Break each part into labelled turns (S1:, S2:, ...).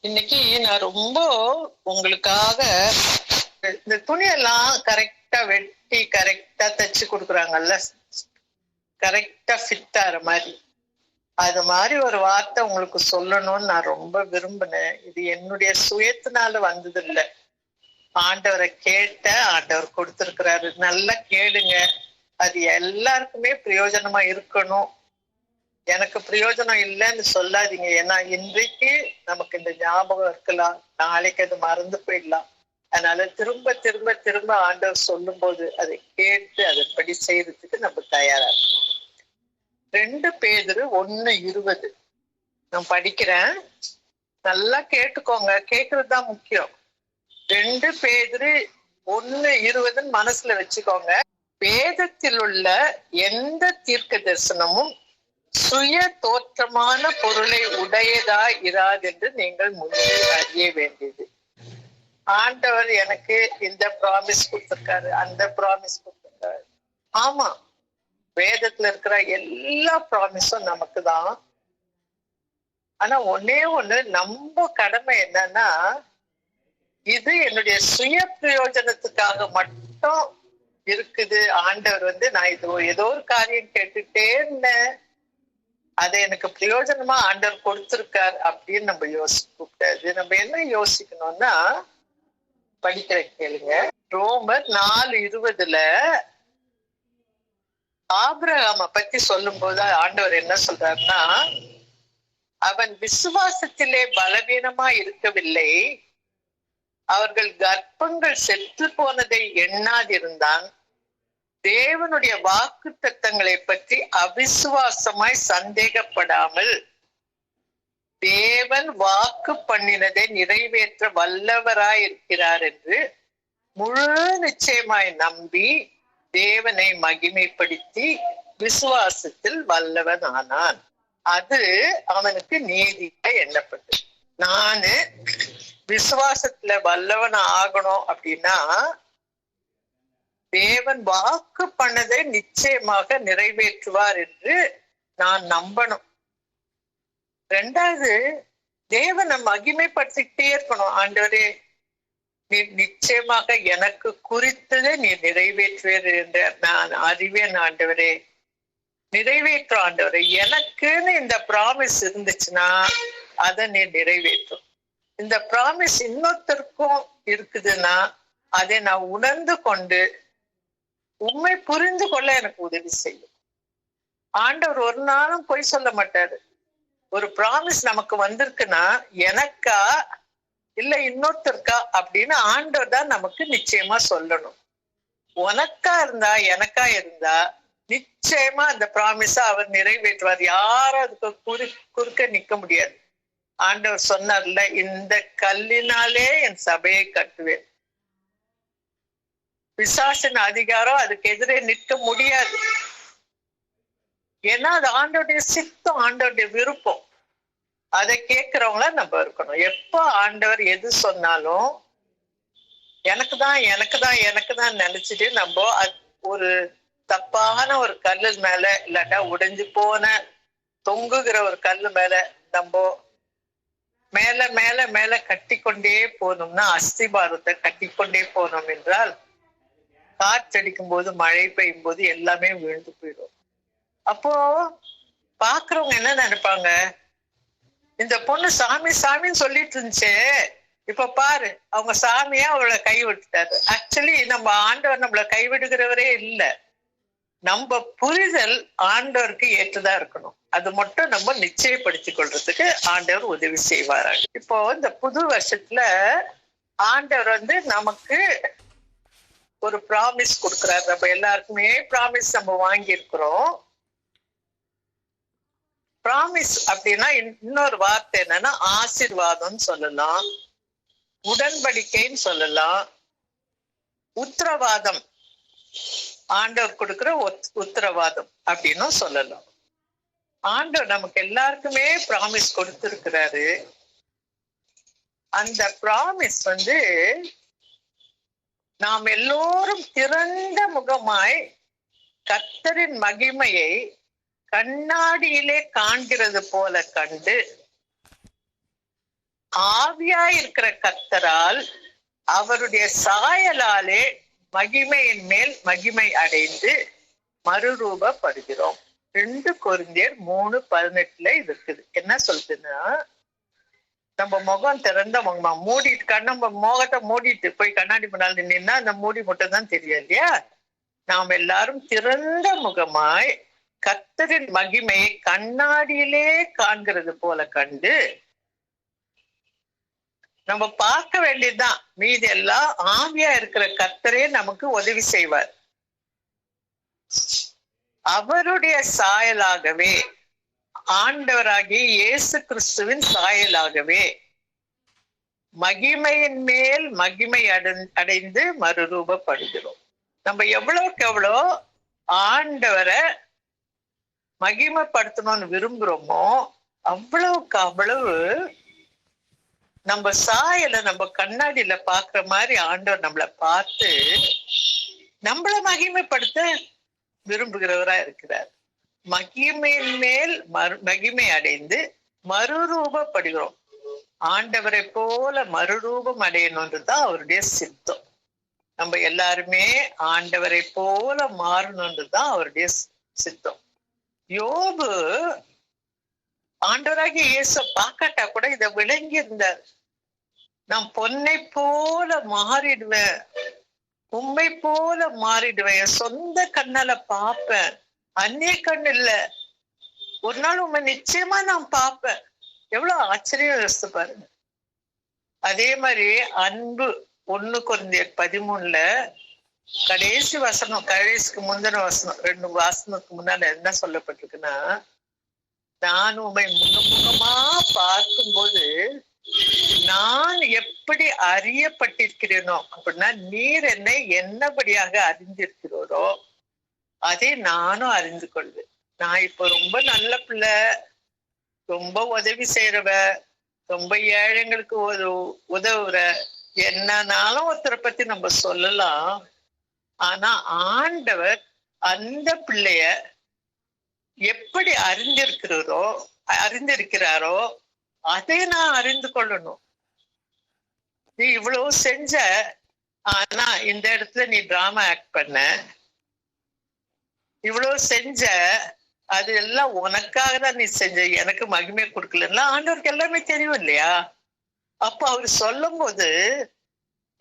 S1: இன்னைக்கு நான் ரொம்ப உங்களுக்காக இந்த துணியெல்லாம் கரெக்டா வெட்டி கரெக்டா தைச்சு கொடுக்குறாங்கல்ல, கரெக்டா ஃபிட் ஆகிற மாதிரி. அது மாதிரி ஒரு வார்த்தை உங்களுக்கு சொல்லணும்னு நான் ரொம்ப விரும்பினேன். இது என்னுடைய சுயத்தினால வந்தது இல்லை, ஆண்டவரை கேட்ட ஆண்டவர் கொடுத்திருக்கிறாரு. நல்லா கேளுங்க, அது எல்லாருக்குமே பிரயோஜனமா இருக்கணும். எனக்கு பிரயோஜனம் இல்லைன்னு சொல்லாதீங்க. ஏன்னா இன்றைக்கு நமக்கு இந்த ஞாபகம் இருக்கலாம், நாளைக்கு அது மறந்து போயிடலாம். அதனால திரும்ப திரும்ப திரும்ப ஆண்டவர் சொல்லும் போது அதை கேட்டு அதன்படி செய்யறதுக்கு நம்ம தயாரா இருக்கணும். 2 பேதுரு 1:20 நான் படிக்கிறேன், நல்லா கேட்டுக்கோங்க. கேட்கறது தான் முக்கியம். 2 பேதுரு 1:20 மனசுல வச்சுக்கோங்க. வேதத்தில் உள்ள எந்த தீர்க்க தரிசனமும் சுய தோற்றமான பொருளை உடையதா இராதென்று நீங்கள் முன்னே அறிய வேண்டியது. ஆண்டவர் எனக்கு இந்த ப்ராமிஸ் கொடுத்திருக்காரு, அந்த ப்ராமிஸ் கொடுத்திருக்காரு. ஆமா, வேதத்துல இருக்கிற எல்லா ப்ராமிஸும் நமக்கு தான். ஆனா ஒன்னே ஒண்ணு, நம்ம கடமை என்னன்னா, இது என்னுடைய சுய பிரயோஜனத்துக்காக மட்டும் இருக்குது. ஆண்டவர் நான் இது ஏதோ ஒரு காரியம் கேட்டுட்டே இருந்தேன், அதை எனக்கு பிரயோஜனமா ஆண்டவர் கொடுத்திருக்கார் அப்படின்னு நம்ம யோசிக்கூடாது. நம்ம என்ன யோசிக்கணும்னா, படிக்கிற கேளுங்க. ரோமர் 4:20 ஆபிரகாமை பத்தி சொல்லும் போது ஆண்டவர் என்ன சொல்றாருன்னா, அவன் விசுவாசத்திலே பலவீனமா இருக்கவில்லை, அவர்கள் கர்ப்பங்கள் செத்து போனதை எண்ணாதிருந்தான், தேவனுடைய வாக்கு தத்தங்களை பற்றி அவிசுவாசமாய் சந்தேகப்படாமல் தேவன் வாக்கு பண்ணினதை நிறைவேற்ற வல்லவராய் இருக்கிறார் என்று முழு நிச்சயமாய் நம்பி தேவனை மகிமைப்படுத்தி விசுவாசத்தில் வல்லவன் ஆனான். அது அவனுக்கு நீதியா எண்ணப்பட்டது. நானு விசுவாசத்துல வல்லவன் ஆகணும் அப்படின்னா, தேவன் வாக்கு பண்ணதை நிச்சயமாக நிறைவேற்றுவார் என்று நான் நம்பணும். 2வது, தேவனை மகிமைப்படுத்திக்கிட்டே இருக்கணும். ஆண்டவரே, நீ நிச்சயமாக எனக்கு குறித்ததை நீ நிறைவேற்றுவேர் என்று நான் அறிவேன். ஆண்டவரே, நிறைவேற்றும். ஆண்டவரே, எனக்குன்னு இந்த ப்ராமிஸ் இருந்துச்சுன்னா அதை நீ நிறைவேற்றும். இந்த ப்ராமிஸ் இன்னொருத்தருக்கும் இருக்குதுன்னா அதை நான் உணர்ந்து கொண்டு உண்மை புரிந்து கொள்ள எனக்கு உதவி செய்யும். ஆண்டவர் ஒரு நாளும் பொய் சொல்ல மாட்டாரு. ஒரு ப்ராமிஸ் நமக்கு வந்திருக்குன்னா எனக்கா இல்ல இன்னொருத்தருக்கா அப்படின்னு ஆண்டவர் தான் நமக்கு நிச்சயமா சொல்லணும். உனக்கா இருந்தா எனக்கா இருந்தா நிச்சயமா அந்த ப்ராமிஸ அவர் நிறைவேற்றுவார். யாரும் அதுக்கு குறுக்க நிக்க முடியாது. ஆண்டவர் சொன்னார்ல, இந்த கல்லினாலே என் சபையை கட்டுவேன். பிசாசின் அதிகாரம் அதுக்கு எதிரே நிற்க முடியாது. ஏன்னா அது ஆண்டோடைய சித்தம், ஆண்டோடைய விருப்பம். அதை கேட்கிறவங்கள நம்ம இருக்கணும். எப்போ ஆண்டவர் எது சொன்னாலும் எனக்கு தான் நினைச்சிட்டு நம்ம ஒரு தப்பான ஒரு கல்லு மேல, இல்லாட்டா உடைஞ்சு போன தொங்குகிற ஒரு கல்லு மேல நம்ம மேல மேல மேல கட்டிக்கொண்டே போனோம்னா, அஸ்திபாரத்தை கட்டிக்கொண்டே போனோம் என்றால் காற்றடிக்கும் போது, மழை பெய்யும் போது எல்லாமே விழுந்து போயிடும். அப்போ பாக்குறவங்க என்ன நினைப்பாங்க, இந்த பொண்ணு சாமி சாமின்னு சொல்லிட்டு இருந்துச்சு, இப்ப பாரு அவங்க சாமியா அவளை கை விட்டுட்டாரு. ஆக்சுவலி நம்ம ஆண்டவர் நம்மளை கைவிடுகிறவரே இல்லை. நம்ம புரிதல் ஆண்டவருக்கு ஏற்றுதா இருக்கணும். அது மட்டும் நம்ம நிச்சயப்படுத்திக் கொள்றதுக்கு ஆண்டவர் உதவி செய்வாராங்க. இப்போ இந்த புது வருஷத்துல ஆண்டவர் நமக்கு ஒரு ப்ராமிஸ் கொடுக்கிறார். நம்ம எல்லாருக்குமே ப்ராமிஸ் நம்ம வாங்கி இருக்கிறோம். ப்ராமிஸ் அப்படின்னா இன்னொரு வார்த்தை என்னன்னா, ஆசீர்வாதம் சொல்லலாம், உடன்படிக்கைன்னு சொல்லலாம், உத்தரவாதம், ஆண்டவர் கொடுக்கிற உத்தரவாதம் அப்படின்னு சொல்லலாம். ஆண்டவர் நமக்கு எல்லாருக்குமே ப்ராமிஸ் கொடுத்திருக்கிறாரு. அந்த ப்ராமிஸ் நாம் எல்லோரும் திறந்த முகமாய் கர்த்தரின் மகிமையை கண்ணாடியிலே காண்கிறது போல கண்டு ஆவியா இருக்கிற கர்த்தரால் அவருடைய சாயலாலே மகிமையின் மேல் மகிமை அடைந்து மறுரூபப்படுகிறோம். 2 கொரிந்தியர் 3:18 இது இருக்குது. என்ன சொல்லுதுன்னா, நம்ம முகம் திறந்த முகமா மூடிட்டு நம்ம முகத்தை மூடிட்டு போய் கண்ணாடி முன்னால் நின்னா அந்த மூடி மட்டும் தான் தெரியும் இல்லையா? நாம் எல்லாரும் திறந்த முகமாய் கர்த்தரின் மகிமையை கண்ணாடியிலே காண்கிறது போல கண்டு நம்ம பார்க்க வேண்டியதுதான். மீதி எல்லாம் ஆவியா இருக்கிற கர்த்தரே நமக்கு உதவி செய்வார். அவருடைய சாயலாகவே, ஆண்டவராகிய இயேசு கிறிஸ்துவின் சாயலாகவே மகிமையின் மேல் மகிமை அடைந்து மறுரூபப்படுகிறோம். நம்ம எவ்வளவுக்கு எவ்வளோ ஆண்டவரை மகிமைப்படுத்தணும்னு விரும்புறோமோ அவ்வளவுக்கு அவ்வளவு நம்ம சாயலை நம்ம கண்ணாடியில பாக்குற மாதிரி ஆண்டவர் நம்மளை பார்த்து நம்மள மகிமைப்படுத்த விரும்புகிறவரா இருக்கிறார். மகிமையின் மேல் மகிமை அடைந்து மறுரூபப்படுகிறோம். ஆண்டவரை போல மறுரூபம் அடையணும்ன்றதுதான் அவருடைய சித்தம். நம்ம எல்லாருமே ஆண்டவரை போல மாறணும்ன்றதுதான் அவருடைய சித்தம். யோபு ஆண்டவராகிய இயேசு பார்க்காட்டா கூட இதை விளங்கி இருந்தார். நான் பொன்னை போல மாறிடுவேன், உண்மை போல மாறிடுவேன், என் சொந்த கண்ணால பார்ப்பேன், அந்நிய கண் இல்ல, ஒரு நாள் உண்மை நிச்சயமா நான் பார்ப்பேன். எவ்வளவு ஆச்சரியம் யோசித்து பாருங்க. அதே மாதிரி அன்பு 1 கொரிந்தியர் 13 கடைசி வசனம், கடைசிக்கு முந்தின வசனம், 2 வாசனத்துக்கு முன்னால என்ன சொல்லப்பட்டிருக்குன்னா, நான் உண்மை முகமுகமா பார்க்கும்போது நான் எப்படி அறியப்பட்டிருக்கிறேனோ அப்படின்னா நீர் என்னை என்னபடியாக அறிந்திருக்கிறோரோ அதை நானும் அறிந்து கொள்வேன். நான் இப்ப ரொம்ப நல்ல பிள்ளை, ரொம்ப உதவி செய்யறவ, ரொம்ப ஏழைங்களுக்கு உதவுற, என்னன்னாலும் ஒருத்தரை பத்தி நம்ம சொல்லலாம். ஆனா ஆண்டவர் அந்த பிள்ளைய எப்படி அறிந்திருக்கிறாரோ அதை நான் அறிந்து கொள்ளணும். நீ இவ்வளவு செஞ்ச, ஆனா இந்த இடத்துல நீ டிராமா ஆக்ட் பண்ண, இவ்வளவு செஞ்ச, அது எல்லாம் உனக்காக தான் நீ செஞ்ச, எனக்கு மகிமை கொடுக்கலன்னா ஆண்டவருக்கு எல்லாமே தெரியும் இல்லையா? அப்ப அவரு சொல்லும் போது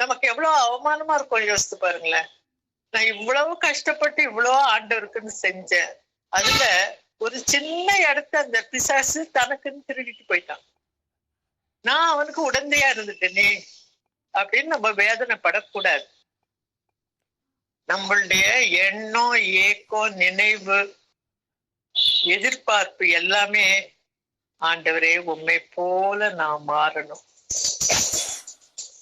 S1: நமக்கு எவ்வளவு அவமானமா இருக்கும். யோசித்து பாருங்களேன். நான் இவ்வளவு கஷ்டப்பட்டு இவ்வளவு ஆண்டவருக்குன்னு செஞ்சேன், அதுல ஒரு சின்ன இடத்த அந்த பிசாசு தனக்குன்னு திருடிட்டு போயிட்டான், நான் அவனுக்கு உடந்தையா இருந்துட்டேனே அப்படின்னு நம்ம வேதனைப்படக்கூடாது. நம்மளுடைய எண்ணம், ஏக்கம், நினைவு, எதிர்பார்ப்பு எல்லாமே ஆண்டவரே உம்மை போல நான் மாறணும்,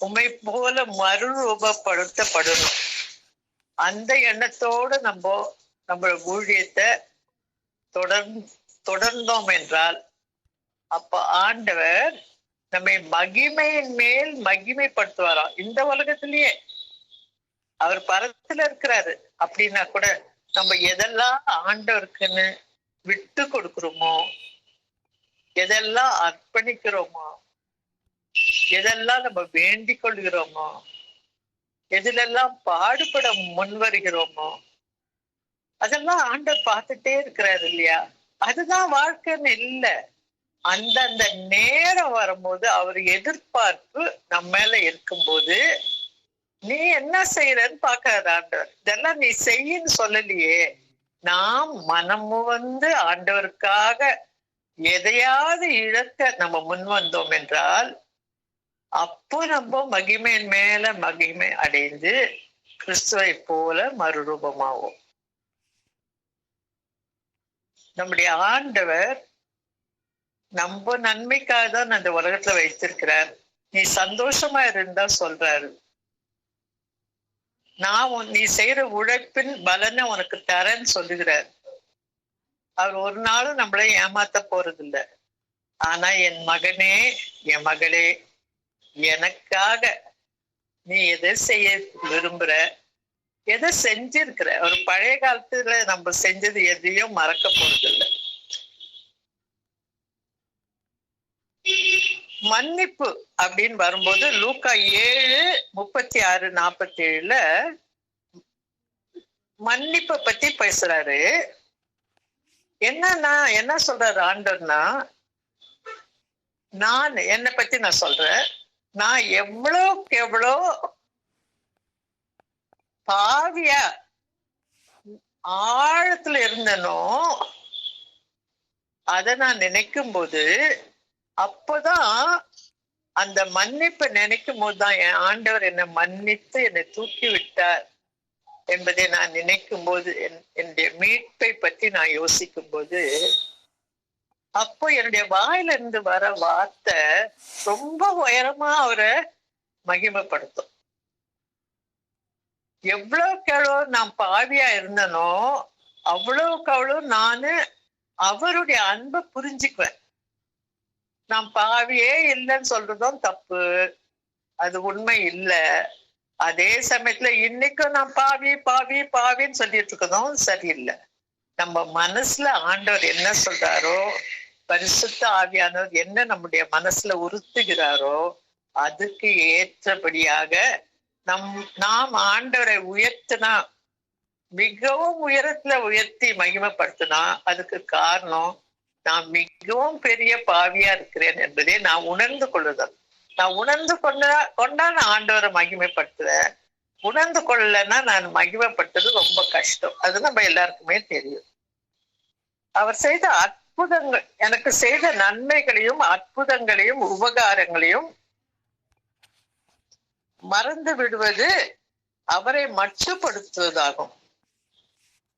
S1: உம்மை போல மறுரூபப்படுத்தப்படணும். அந்த எண்ணத்தோடு நம்ம ஊழியத்தை தொடர்ந்தோம் என்றால் அப்ப ஆண்டவர் நம்மை மகிமையின் மேல் மகிமைப்படுத்துவாராம். இந்த உலகத்திலேயே அவர் பரத்துல இருக்கிறாரு அப்படின்னா கூட நம்ம எதெல்லாம் ஆண்டவருக்குன்னு விட்டு கொடுக்கிறோமோ, எதெல்லாம் அர்ப்பணிக்கிறோமோ, எதெல்லாம் நம்ம வேண்டிக் கொள்கிறோமோ, எதுலெல்லாம் பாடுபட முன் வருகிறோமோ அதெல்லாம் ஆண்டவர் பார்த்துட்டே இருக்கிறாரு இல்லையா? அதுதான் வாழ்க்கைன்னு இல்லை. அந்தந்த நேரம் வரும்போது அவர் எதிர்பார்ப்பு நம்ம மேல இருக்கும்போது நீ என்ன செய்யறன்னு பாக்காத ஆண்டவர். இதெல்லாம் நீ செய்யின்னு சொல்லலையே. நாம் மனமு வந்து ஆண்டவருக்காக எதையாவது இழக்க நம்ம முன் வந்தோம் என்றால் அப்போ நம்ம மகிமையின் மேல மகிமை அடைந்து கிறிஸ்துவை போல மறுரூபமாவோம். நம்முடைய ஆண்டவர் நம்ம நன்மைக்காக தான் அந்த உலகத்துல வைத்திருக்கிறார். நீ சந்தோஷமா இருந்தா சொல்றாரு, நான் நீ செய்யற உழைப்பின் பலனை உனக்கு தரேன்னு சொல்லுகிறார். அவர் ஒரு நாளும் நம்மளை ஏமாத்த போறது இல்லை. ஆனா என் மகனே, என் மகளே, எனக்காக நீ எதை செய்ய விரும்புற, எதை செஞ்சிருக்கிற, ஒரு பழைய காலத்துல நம்ம செஞ்சது எதையும் மறக்க போறது இல்லை. மன்னிப்பு அப்படின்னு வரும்போது லூக்கா 7:36-47 மன்னிப்பை பத்தி பேசுறாரு. என்னன்னா என்ன சொல்றாரு ஆண்டவர்னா, நான் என்னை பத்தி நான் சொல்றேன், நான் எவ்வளவுக்கு எவ்வளோ பாவியா ஆழத்துல இருந்தனோ அதை நான் நினைக்கும் போது, அப்பதான் அந்த மன்னிப்பை நினைக்கும் போதுதான் என் ஆண்டவர் என்னை மன்னித்து என்னை தூக்கி விட்டார் என்பதை நான் நினைக்கும் போது, என்னுடைய மீட்பை பற்றி நான் யோசிக்கும் போது, அப்போ என்னுடைய வாயில இருந்து வர வார்த்தை ரொம்ப உயரமா அவரை மகிமைப்படுத்தும். எவ்வளவுக்கு எவ்வளோ நான் பாவியா இருந்தனோ அவ்வளவுக்கு அவ்வளோ நானு அவருடைய அன்பை புரிஞ்சுக்குவேன். நான் பாவியே இல்லைன்னு சொல்றதும் தப்பு, அது உண்மை இல்லை. அதே சமயத்துல இன்னைக்கும் நான் பாவி பாவி பாவின்னு சொல்லிட்டு இருக்கதும் சரியில்லை. நம்ம மனசுல ஆண்டவர் என்ன சொல்றாரோ, பரிசுத்த ஆவியானவர் என்ன நம்முடைய மனசுல உறுத்துகிறாரோ, அதுக்கு ஏற்றபடியாக நாம் ஆண்டவரை உயர்த்தினா, மிகவும் உயரத்துல உயர்த்தி மகிமைப்படுத்தினா, அதுக்கு காரணம் நான் மிகவும் பெரிய பாவியா இருக்கிறேன் என்பதை நான் உணர்ந்து கொள்ளுதல். நான் உணர்ந்து கொண்டா நான் ஆண்டவரை மகிமைப்படுத்துவேன். உணர்ந்து கொள்ளலைன்னா நான் மகிமைப்படுத்துறது ரொம்ப கஷ்டம். அது நம்ம எல்லாருக்குமே தெரியும். அவர் செய்த அற்புதங்கள், எனக்கு செய்த நன்மைகளையும் அற்புதங்களையும் உபகாரங்களையும் மறந்து விடுவது அவரை மட்டுப்படுத்துவதாகும்.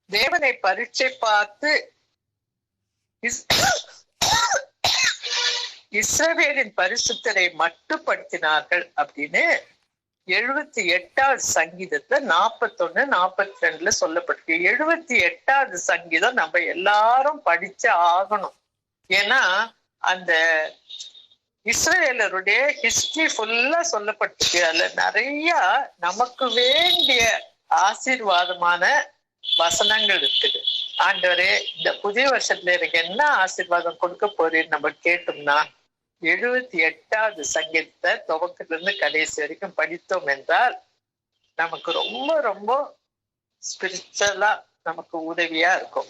S1: தேவனை பரீட்சை பார்த்து இஸ்ரவேலின் பரிசுத்தரை மட்டுப்படுத்தினார்கள் அப்படின்னு 78வது சங்கீதத்துல 41-42 சொல்லப்பட்டிருக்கு. 78வது சங்கீதம் நம்ம எல்லாரும் படிச்சு ஆகணும். ஏன்னா அந்த இஸ்ரவேலருடைய ஹிஸ்டரி ஃபுல்லா சொல்லப்பட்டிருக்கு. அதுல நிறைய நமக்கு வேண்டிய ஆசீர்வாதமான வசனங்கள் இருக்குது. ஆண்டவரே, இந்த புதிய வருஷத்துல எனக்கு என்ன ஆசீர்வாதம் கொடுக்க போறேன்னு நம்ம கேட்டோம்னா 78வது சங்கீதத்தை துவக்கத்துல இருந்து கடைசி வரைக்கும் படித்தோம் என்றால் நமக்கு ரொம்ப ரொம்ப ஸ்பிரிச்சுவலா நமக்கு உதவியா இருக்கும்.